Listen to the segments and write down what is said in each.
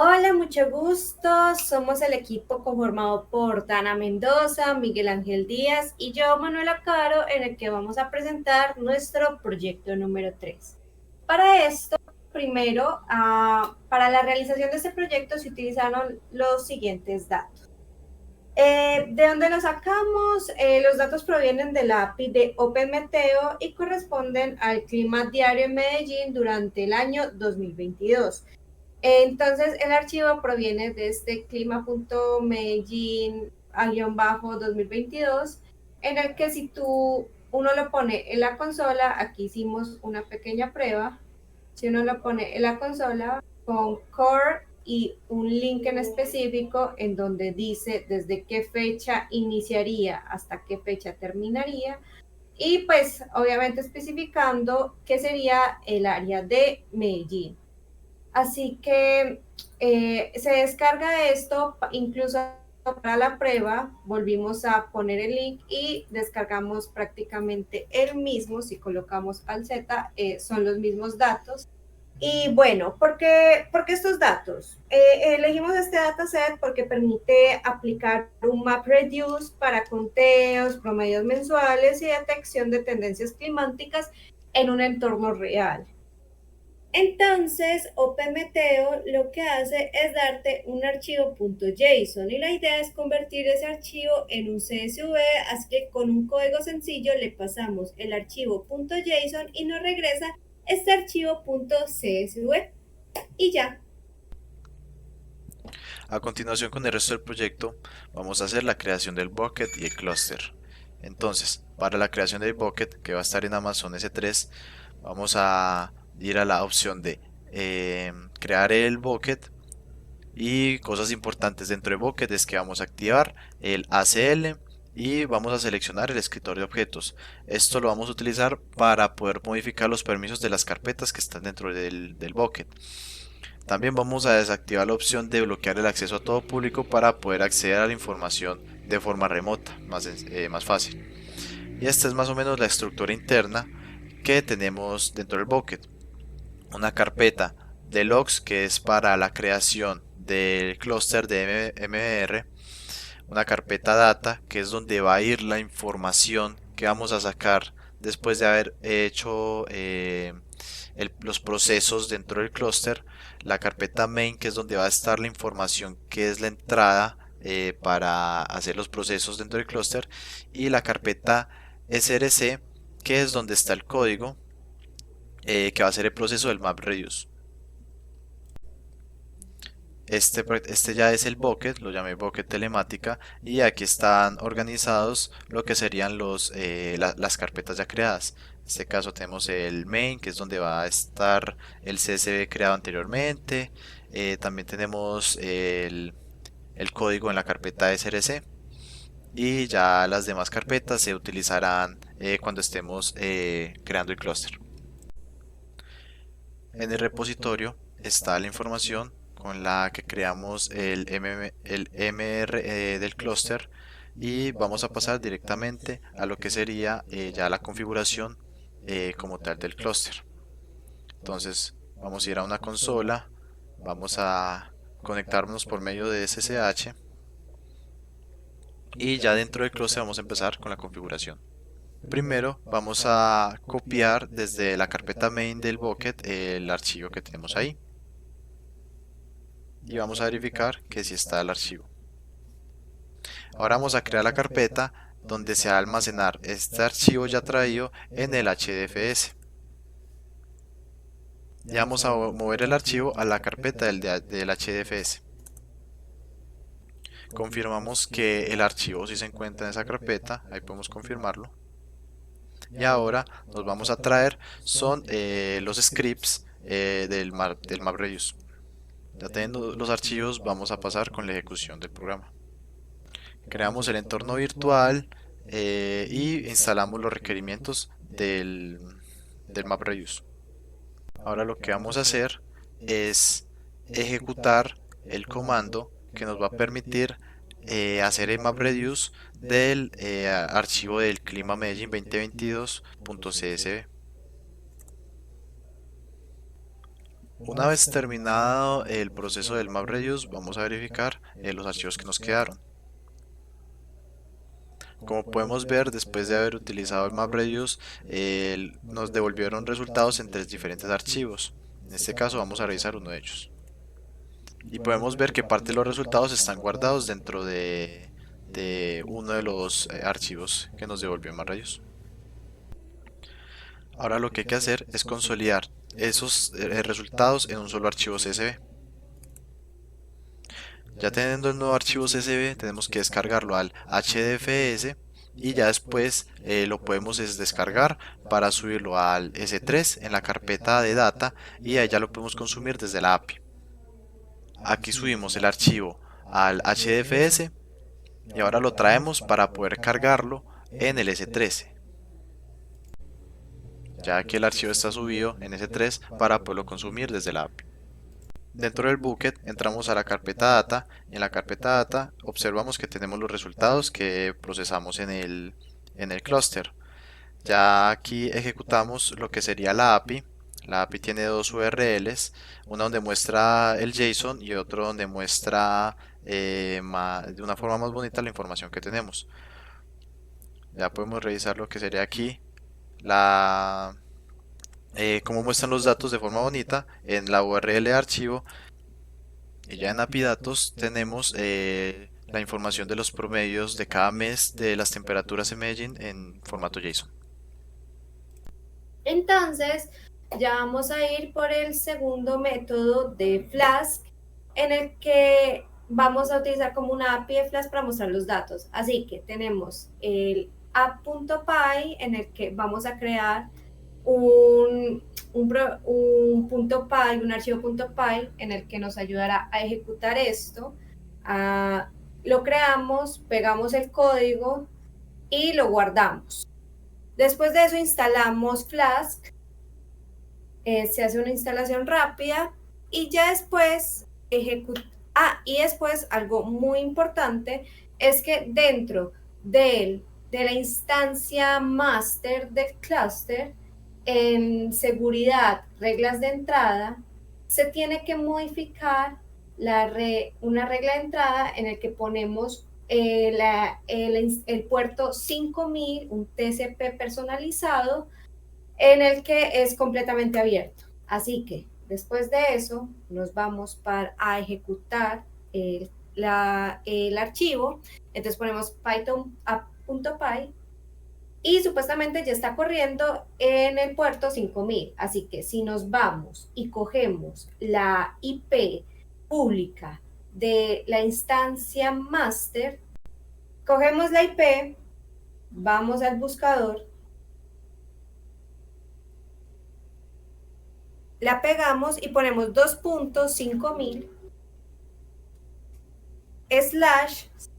Hola, mucho gusto. Somos el equipo conformado por Dana Mendoza, Miguel Ángel Díaz y yo, Manuela Caro, en el que vamos a presentar nuestro proyecto número 3. Para esto, primero, para la realización de este proyecto se utilizaron los siguientes datos. ¿De dónde los sacamos? Los datos provienen de la API de Open Meteo y corresponden al clima diario en Medellín durante el año 2022. Entonces, el archivo proviene de este clima.medellín-2022, en el que si uno lo pone en la consola, aquí hicimos una pequeña prueba, si uno lo pone en la consola con core y un link en específico en donde dice desde qué fecha iniciaría hasta qué fecha terminaría, y pues obviamente especificando qué sería el área de Medellín. Así que se descarga esto, incluso para la prueba, volvimos a poner el link y descargamos prácticamente el mismo. Si colocamos al Z, son los mismos datos. Y bueno, ¿por qué estos datos? Elegimos este dataset porque permite aplicar un MapReduce para conteos, promedios mensuales y detección de tendencias climáticas en un entorno real. Entonces, OpenMeteo lo que hace es darte un archivo .json y la idea es convertir ese archivo en un CSV, así que con un código sencillo le pasamos el archivo .json y nos regresa este archivo .csv y ya. A continuación, con el resto del proyecto, vamos a hacer la creación del bucket y el cluster. Entonces, para la creación del bucket, que va a estar en Amazon S3, vamos a ir a la opción de crear el bucket. Y cosas importantes dentro de bucket es que vamos a activar el ACL y vamos a seleccionar el escritorio de objetos. Esto lo vamos a utilizar para poder modificar los permisos de las carpetas que están dentro del bucket. También vamos a desactivar la opción de bloquear el acceso a todo público para poder acceder a la información de forma remota, más fácil. Y esta es más o menos la estructura interna que tenemos dentro del bucket. Una carpeta de logs que es para la creación del clúster de MBR. Una carpeta data que es donde va a ir la información que vamos a sacar después de haber hecho los procesos dentro del clúster. La carpeta main, que es donde va a estar la información que es la entrada para hacer los procesos dentro del clúster, y la carpeta src, que es donde está el código que va a ser el proceso del MapReduce. Este ya es el bucket, lo llamé bucket telemática, y aquí están organizados lo que serían las carpetas ya creadas. En este caso tenemos el main, que es donde va a estar el CSV creado anteriormente. También tenemos el código en la carpeta src, y ya las demás carpetas se utilizarán cuando estemos creando el clúster. En el repositorio está la información con la que creamos el MR del clúster, y vamos a pasar directamente a lo que sería ya la configuración como tal del clúster. Entonces vamos a ir a una consola, vamos a conectarnos por medio de SSH, y ya dentro del clúster vamos a empezar con la configuración. Primero vamos a copiar desde la carpeta main del bucket el archivo que tenemos ahí, y vamos a verificar que sí está el archivo. Ahora vamos a crear la carpeta donde se va a almacenar este archivo ya traído en el HDFS. Y vamos a mover el archivo a la carpeta del HDFS. Confirmamos que el archivo sí se encuentra en esa carpeta, ahí podemos confirmarlo. Y ahora nos vamos a traer son los scripts del MapReduce. Ya teniendo los archivos, vamos a pasar con la ejecución del programa. Creamos el entorno virtual y instalamos los requerimientos del MapReduce. Ahora lo que vamos a hacer es ejecutar el comando que nos va a permitir hacer el MapReduce del archivo del clima Medellín 2022.csv. Una vez terminado el proceso del MapReduce, vamos a verificar los archivos que nos quedaron. Como podemos ver, después de haber utilizado el MapReduce, nos devolvieron resultados en tres diferentes archivos. En este caso vamos a revisar uno de ellos. Y podemos ver que parte de los resultados están guardados dentro de uno de los archivos que nos devolvió MapReduce. Ahora lo que hay que hacer es consolidar esos resultados en un solo archivo CSV. Ya teniendo el nuevo archivo CSV, tenemos que descargarlo al HDFS y ya después lo podemos descargar para subirlo al S3 en la carpeta de data y ahí ya lo podemos consumir desde la API. Aquí subimos el archivo al HDFS y ahora lo traemos para poder cargarlo en el S13. Ya que el archivo está subido en S3 para poderlo consumir desde la API. Dentro del bucket entramos a la carpeta data y en la carpeta data observamos que tenemos los resultados que procesamos en el clúster. Ya aquí ejecutamos lo que sería la API. La API tiene dos URLs, una donde muestra el JSON y otro donde muestra de una forma más bonita la información que tenemos. Ya podemos revisar lo que sería aquí la cómo muestran los datos de forma bonita en la URL de archivo. Y ya en API Datos tenemos la información de los promedios de cada mes de las temperaturas en Medellín en formato JSON. Entonces, ya vamos a ir por el segundo método de Flask, en el que vamos a utilizar como una API de Flask para mostrar los datos. Así que tenemos el app.py, en el que vamos a crear un punto .py, un archivo .py, en el que nos ayudará a ejecutar esto. Lo creamos, pegamos el código y lo guardamos. Después de eso instalamos Flask, se hace una instalación rápida y ya después y después algo muy importante es que dentro de la instancia master del clúster, en seguridad, reglas de entrada, se tiene que modificar una regla de entrada en el que ponemos el puerto 5000, un TCP personalizado, en el que es completamente abierto. Así que después de eso nos vamos a ejecutar el archivo. Entonces ponemos python.py y supuestamente ya está corriendo en el puerto 5000. Así que si nos vamos y cogemos la IP pública de la instancia master, cogemos la IP, vamos al buscador, la pegamos y ponemos 2.5000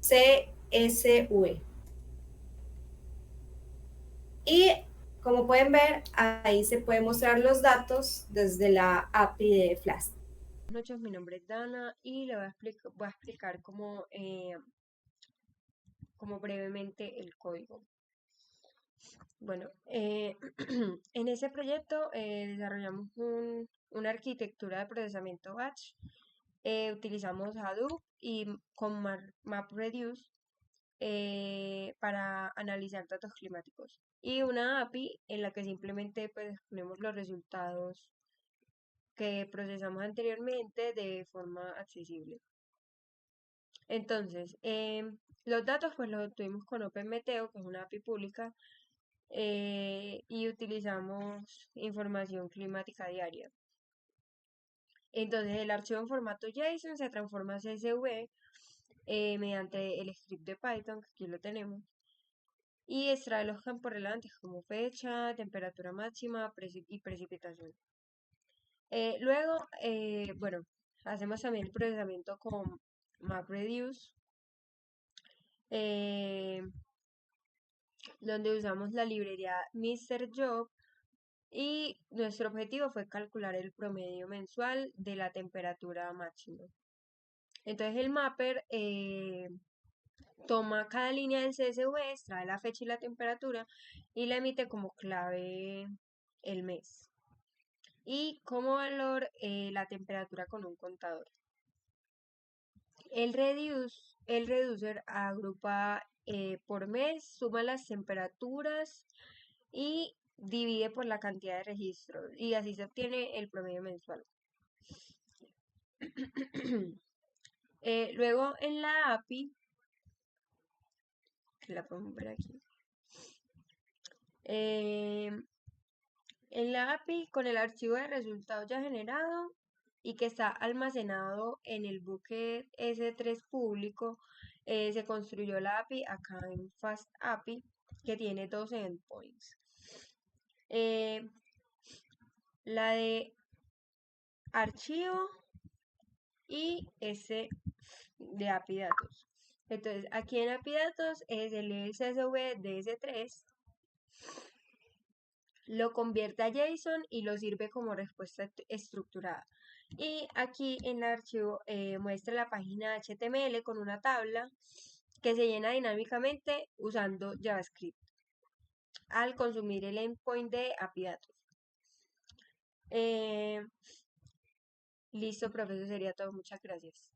/CSV. Y como pueden ver, ahí se pueden mostrar los datos desde la API de Flask. Buenas noches, mi nombre es Dana y le voy a explicar como brevemente el código. Bueno, en ese proyecto desarrollamos una arquitectura de procesamiento batch. Utilizamos Hadoop y con MapReduce para analizar datos climáticos. Y una API en la que simplemente pues, ponemos los resultados que procesamos anteriormente de forma accesible. Entonces, los datos pues los obtuvimos con OpenMeteo, que es una API pública, y utilizamos información climática diaria. Entonces, el archivo en formato JSON se transforma a CSV mediante el script de Python, que aquí lo tenemos, y extrae los campos relevantes como fecha, temperatura máxima y precipitación. Luego, bueno, hacemos también el procesamiento con MapReduce, donde usamos la librería MrJob y nuestro objetivo fue calcular el promedio mensual de la temperatura máxima. Entonces el mapper toma cada línea del CSV, extrae la fecha y la temperatura y la emite como clave el mes. y como valor la temperatura con un contador. El reducer agrupa por mes, suma las temperaturas y divide por la cantidad de registros y así se obtiene el promedio mensual. Luego en la API, que la podemos ver aquí, en la API con el archivo de resultados ya generado y que está almacenado en el bucket S3 público, se construyó la API acá en Fast API que tiene 12 endpoints. La de archivo y S de API Datos. Entonces, aquí en API Datos se lee el CSV de S3, lo convierte a JSON y lo sirve como respuesta estructurada. Y aquí en el archivo muestra la página HTML con una tabla que se llena dinámicamente usando JavaScript al consumir el endpoint de API Datos. Listo, profesor, sería todo. Muchas gracias.